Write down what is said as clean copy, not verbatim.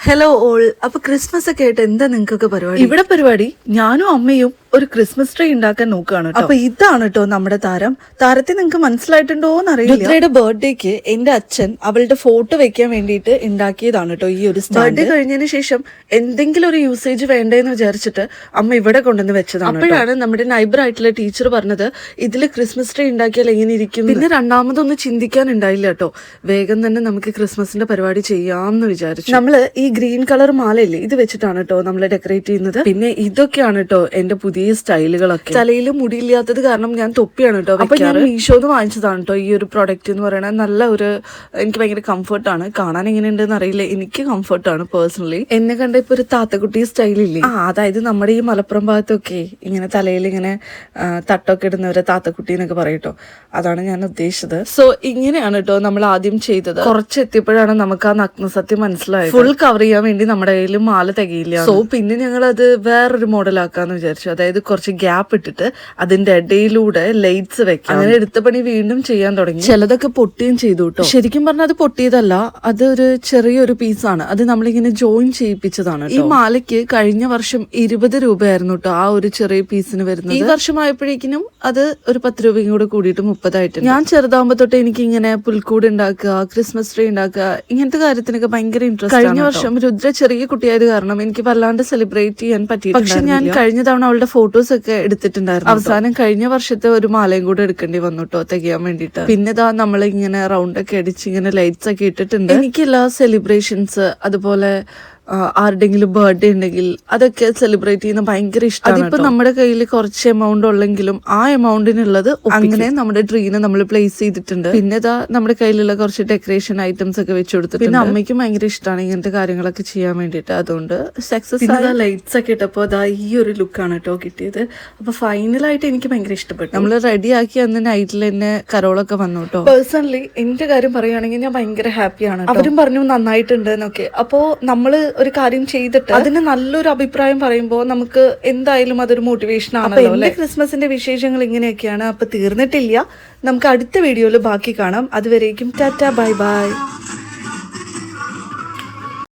Hello all. അപ്പൊ Christmas ഒക്കെ ആയിട്ട് എന്താ നിങ്ങൾക്കൊക്കെ പരിപാടി? ഇവിടെ പരിപാടി ഞാനും അമ്മയും ഒരു ക്രിസ്മസ് ട്രീ ഉണ്ടാക്കാൻ നോക്കുകയാണ്. അപ്പൊ ഇതാണ് കേട്ടോ നമ്മുടെ താരത്തെ നിങ്ങൾക്ക് മനസ്സിലായിട്ടുണ്ടോ എന്നറിയില്ല. രുദ്രയുടെ ബർത്ത്ഡേക്ക് എന്റെ അച്ഛൻ അവളുടെ ഫോട്ടോ വെക്കാൻ വേണ്ടിയിട്ട് ഉണ്ടാക്കിയതാണ് കേട്ടോ ഈ ഒരു ബർത്ത്ഡേ കഴിഞ്ഞതിന് ശേഷം എന്തെങ്കിലും ഒരു യൂസേജ് വേണ്ടേന്ന് വിചാരിച്ചിട്ട് അമ്മ ഇവിടെ കൊണ്ടുവന്ന് വെച്ചതാണ്. അപ്പോഴാണ് നമ്മുടെ നൈബർ ആയിട്ടുള്ള ടീച്ചർ പറഞ്ഞത് ഇതില് ക്രിസ്മസ് ട്രീ ഉണ്ടാക്കിയാൽ എങ്ങനെ ഇരിക്കും. പിന്നെ രണ്ടാമതൊന്നും ചിന്തിക്കാനുണ്ടായില്ല കേട്ടോ. വേഗം തന്നെ നമുക്ക് ക്രിസ്മസിന്റെ പരിപാടി ചെയ്യാമെന്ന് വിചാരിച്ചു. നമ്മള് ഈ ഗ്രീൻ കളർ മാലയില്ലേ ഇത് വെച്ചിട്ടാണ് കേട്ടോ നമ്മൾ ഡെക്കറേറ്റ് ചെയ്യുന്നത്. പിന്നെ ഇതൊക്കെയാണ് കേട്ടോ എന്റെ പുതിയ സ്റ്റൈലുകളൊക്കെ. തലയിൽ മുടിയില്ലാത്തത് കാരണം ഞാൻ തൊപ്പിയാണ് കേട്ടോ. അപ്പൊ ഞാൻ മീഷോന്ന് വാങ്ങിച്ചതാണ് കേട്ടോ ഈ ഒരു പ്രൊഡക്റ്റ് എന്ന് പറയുന്നത്. നല്ല ഒരു എനിക്ക് ഭയങ്കര കംഫർട്ടാണ്. കാണാൻ എങ്ങനെയുണ്ടെന്ന് അറിയില്ല, എനിക്ക് കംഫർട്ടാണ് പേഴ്സണലി. എന്നെ കണ്ട ഇപ്പൊ ഒരു താത്തക്കുട്ടി സ്റ്റൈലില്ലേ, അതായത് നമ്മുടെ ഈ മലപ്പുറം ഭാഗത്തൊക്കെ ഇങ്ങനെ തലയിൽ ഇങ്ങനെ തട്ടൊക്കെ ഇടുന്നവരെ താത്തക്കുട്ടി എന്നൊക്കെ പറയട്ടോ. അതാണ് ഞാൻ ഉദ്ദേശിച്ചത്. സോ ഇങ്ങനെയാണ് കേട്ടോ നമ്മൾ ആദ്യം ചെയ്തത്. കുറച്ച് എത്തിയപ്പോഴാണ് നമുക്ക് ആ നഗ്നസത്യം മനസ്സിലായത്. ഫുൾ കവർ ചെയ്യാൻ വേണ്ടി നമ്മുടെ കയ്യിൽ മാല തികയില്ല. സോ പിന്നെ ഞങ്ങൾ അത് വേറൊരു മോഡൽ ആക്കാന്ന് വിചാരിച്ചു. അതായത് കുറച്ച് ഗ്യാപ്പ് ഇട്ടിട്ട് അതിന്റെ ഇടയിലൂടെ ലൈറ്റ്സ് വെക്കാം. അങ്ങനെ എടുത്ത പണി വീണ്ടും ചെയ്യാൻ തുടങ്ങി. ചിലതൊക്കെ പൊട്ടിയും ചെയ്തു കേട്ടോ. ശരിക്കും പറഞ്ഞാൽ അത് പൊട്ടിയതല്ല, അത് ഒരു ചെറിയൊരു പീസാണ്. അത് നമ്മളിങ്ങനെ ജോയിൻ ചെയ്യിപ്പിച്ചതാണ്. ഈ മാലയ്ക്ക് കഴിഞ്ഞ വർഷം 20 രൂപയായിരുന്നു കേട്ടോ ആ ഒരു ചെറിയ പീസിന് വരുന്നത്. ഈ വർഷമായപ്പോഴേക്കിനും അത് ഒരു 10 രൂപയും കൂടെ കൂടിയിട്ട് 30 ആയിട്ടുണ്ട്. ഞാൻ ചെറുതാകുമ്പോ തൊട്ട് എനിക്ക് ഇങ്ങനെ പുൽക്കൂട് ഉണ്ടാക്കുക, ക്രിസ്മസ് ട്രീ ഉണ്ടാക്കുക, ഇങ്ങനത്തെ കാര്യത്തിനൊക്കെ ഭയങ്കര ഇൻട്രസ്റ്റ്. കഴിഞ്ഞ വർഷം രുദ്ര ചെറിയ കുട്ടിയായത് കാരണം എനിക്ക് വല്ലാണ്ട് സെലിബ്രേറ്റ് ചെയ്യാൻ പറ്റിയില്ല. പക്ഷെ ഞാൻ കഴിഞ്ഞ തവണ അവളുടെ ഫോട്ടോസ് ഒക്കെ എടുത്തിട്ടുണ്ടായിരുന്നു. അവസാനം കഴിഞ്ഞ വർഷത്തെ ഒരു മാലയും കൂടെ എടുക്കേണ്ടി വന്നു കേട്ടോ തികയാൻ വേണ്ടിയിട്ട്. പിന്നെ ഇതാ നമ്മൾ ഇങ്ങനെ റൗണ്ട് ഒക്കെ അടിച്ച് ഇങ്ങനെ ലൈറ്റ്സ് ഒക്കെ ഇട്ടിട്ടുണ്ട്. എനിക്കെല്ലാ സെലിബ്രേഷൻസ് അതുപോലെ ആരുടെങ്കിലും ബർത്ത്ഡേ ഉണ്ടെങ്കിൽ അതൊക്കെ സെലിബ്രേറ്റ് ചെയ്യുന്ന ഭയങ്കര ഇഷ്ടമാണ്. അതിപ്പോ നമ്മുടെ കയ്യിൽ കുറച്ച് എമൗണ്ട് ഉള്ളെങ്കിലും ആ എമൗണ്ടിനുള്ളത് അങ്ങനെ നമ്മുടെ ട്രീനെ നമ്മൾ പ്ലേസ് ചെയ്തിട്ടുണ്ട്. പിന്നെ ഇതാ നമ്മുടെ കയ്യിലുള്ള കുറച്ച് ഡെക്കറേഷൻ ഐറ്റംസ് ഒക്കെ വെച്ച് കൊടുത്തു. പിന്നെ അമ്മയ്ക്കും ഭയങ്കര ഇഷ്ടമാണ് ഇങ്ങനത്തെ കാര്യങ്ങളൊക്കെ ചെയ്യാൻ വേണ്ടിയിട്ട്. അതുകൊണ്ട് സക്സസ് ആയ ലൈറ്റ്സ് ഒക്കെ ഇട്ടപ്പോ അതാ ഈ ഒരു ലുക്കാണ് കേട്ടോ കിട്ടിയത്. അപ്പൊ ഫൈനലായിട്ട് എനിക്ക് ഭയങ്കര ഇഷ്ടപ്പെട്ടു. നമ്മൾ റെഡി ആക്കി അന്ന് നൈറ്റിൽ തന്നെ കരോളൊക്കെ വന്നു കേട്ടോ. പേഴ്സണലി എന്റെ കാര്യം പറയുകയാണെങ്കിൽ ഞാൻ ഭയങ്കര ഹാപ്പിയാണ്. അവരും പറഞ്ഞു നന്നായിട്ടുണ്ട് എന്നൊക്കെ. അപ്പോ നമ്മള് ഒരു കാര്യം ചെയ്തിട്ട് അതിന് നല്ലൊരു അഭിപ്രായം പറയുമ്പോൾ നമുക്ക് എന്തായാലും അതൊരു മോട്ടിവേഷൻ ആണല്ലോ. എന്റെ ക്രിസ്മസിന്റെ വിശേഷങ്ങൾ ഇങ്ങനെയൊക്കെയാണ്. അപ്പൊ തീർന്നിട്ടില്ല, നമുക്ക് അടുത്ത വീഡിയോയിൽ ബാക്കി കാണാം. അതുവരേക്കും ടാറ്റാ ബൈ ബൈ.